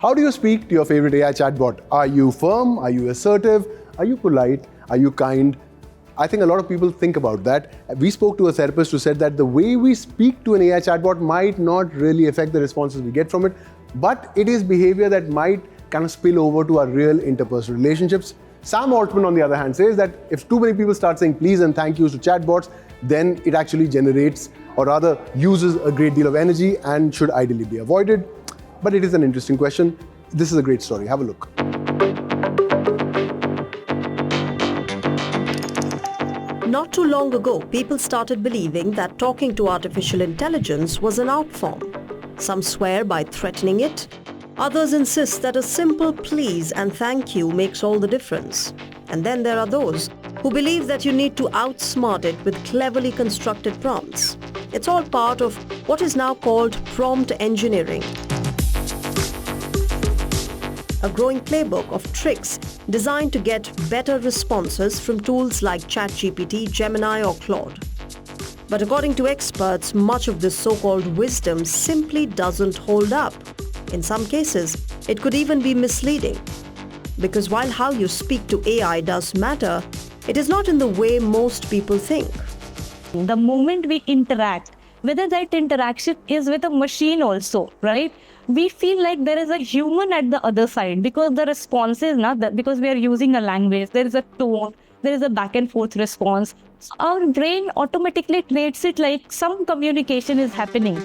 How do you speak to your favorite AI chatbot? Are you firm? Are you assertive? Are you polite? Are you kind? I think a lot of people think about that. We spoke to a therapist who said that the way we speak to an AI chatbot might not really affect the responses we get from it, but it is behavior that might kind of spill over to our real interpersonal relationships. Sam Altman, on the other hand, says that if too many people start saying please and thank yous to chatbots, then it actually generates, or rather uses, a great deal of energy and should ideally be avoided. But it is an interesting question. This is a great story. Have a look. Not too long ago, people started believing that talking to artificial intelligence was an art form. Some swear by threatening it. Others insist that a simple please and thank you makes all the difference. And then there are those who believe that you need to outsmart it with cleverly constructed prompts. It's all part of what is now called prompt engineering, a growing playbook of tricks designed to get better responses from tools like ChatGPT, Gemini or Claude. But according to experts, much of this so-called wisdom simply doesn't hold up. In some cases, it could even be misleading. Because while how you speak to AI does matter, it is not in the way most people think. The moment we interact, whether that interaction is with a machine also, right? We feel like there is a human at the other side because the response is not that, because we are using a language, there is a tone, there is a back and forth response. So our brain automatically treats it like some communication is happening.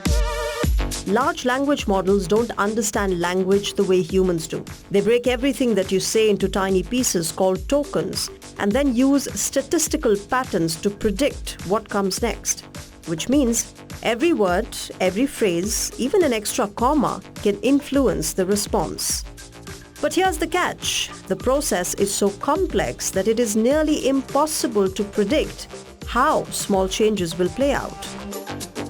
Large language models don't understand language the way humans do. They break everything that you say into tiny pieces called tokens and then use statistical patterns to predict what comes next. Which means every word, every phrase, even an extra comma can influence the response. But here's the catch. The process is so complex that it is nearly impossible to predict how small changes will play out.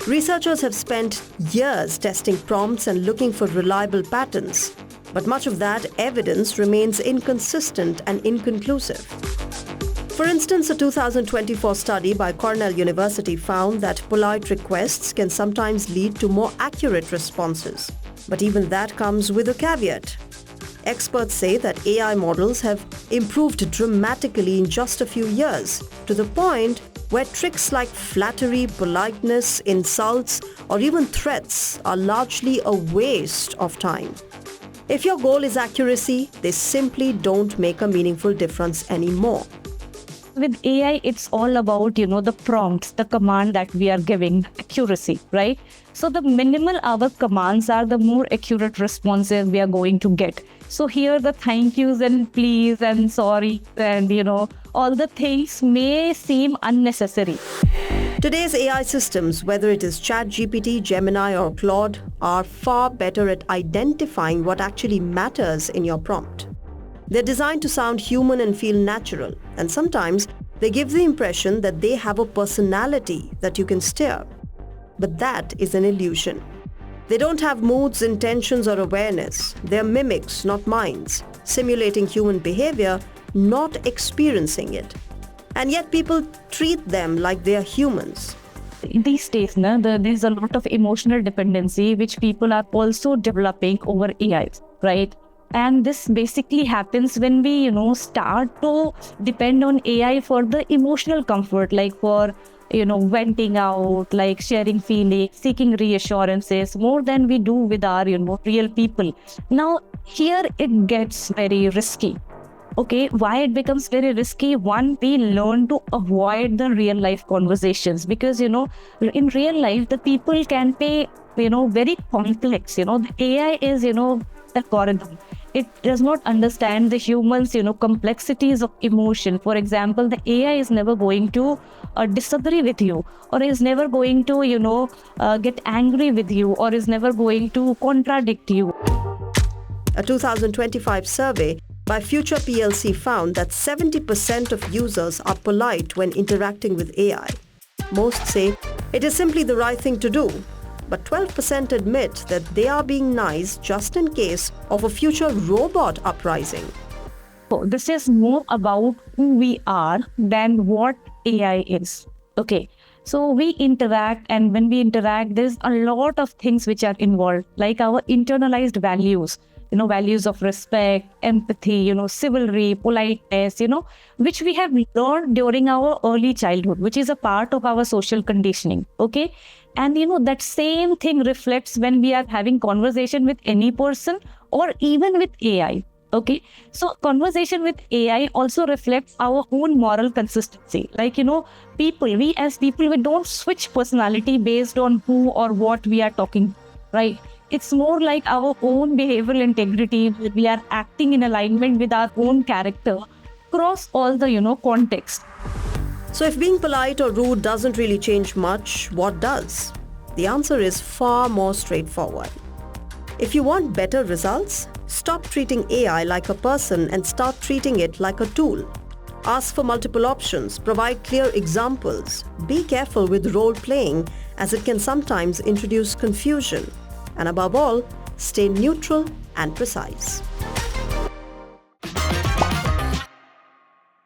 Researchers have spent years testing prompts and looking for reliable patterns, but much of that evidence remains inconsistent and inconclusive. For instance, a 2024 study by Cornell University found that polite requests can sometimes lead to more accurate responses. But even that comes with a caveat. Experts say that AI models have improved dramatically in just a few years, to the point where tricks like flattery, politeness, insults, or even threats are largely a waste of time. If your goal is accuracy, they simply don't make a meaningful difference anymore. With AI, it's all about, the prompts, the command that we are giving, accuracy, right? So the minimal our commands are, the more accurate responses we are going to get. So here the thank yous and please and sorry and, all the things may seem unnecessary. Today's AI systems, whether it is ChatGPT, Gemini or Claude, are far better at identifying what actually matters in your prompt. They're designed to sound human and feel natural, and sometimes they give the impression that they have a personality that you can steer. But that is an illusion. They don't have moods, intentions, or awareness. They're mimics, not minds, simulating human behavior, not experiencing it. And yet people treat them like they are humans. These days, there's a lot of emotional dependency which people are also developing over AI, right? And this basically happens when we, start to depend on AI for the emotional comfort, like for, venting out, like sharing feelings, seeking reassurances, more than we do with our, real people. Now, here it gets very risky. Okay, why it becomes very risky? One, we learn to avoid the real life conversations because, in real life, the people can be, very complex. The AI is, algorithm. It does not understand the humans, complexities of emotion. For example, the AI is never going to disagree with you, or is never going to, get angry with you, or is never going to contradict you. A 2025 survey by Future PLC found that 70% of users are polite when interacting with AI. Most say it is simply the right thing to do, but 12% admit that they are being nice just in case of a future robot uprising. So this is more about who we are than what AI is. Okay, so we interact, and when we interact, there's a lot of things which are involved, like our internalized values. values of respect, empathy, chivalry, politeness, which we have learned during our early childhood, which is a part of our social conditioning. Okay. And that same thing reflects when we are having conversation with any person or even with AI. Okay, so conversation with AI also reflects our own moral consistency. Like, we as people, we don't switch personality based on who or what we are talking, right? It's more like our own behavioral integrity. We are acting in alignment with our own character across all the, context. So if being polite or rude doesn't really change much, what does? The answer is far more straightforward. If you want better results, stop treating AI like a person and start treating it like a tool. Ask for multiple options, provide clear examples, be careful with role-playing as it can sometimes introduce confusion. And above all, stay neutral and precise.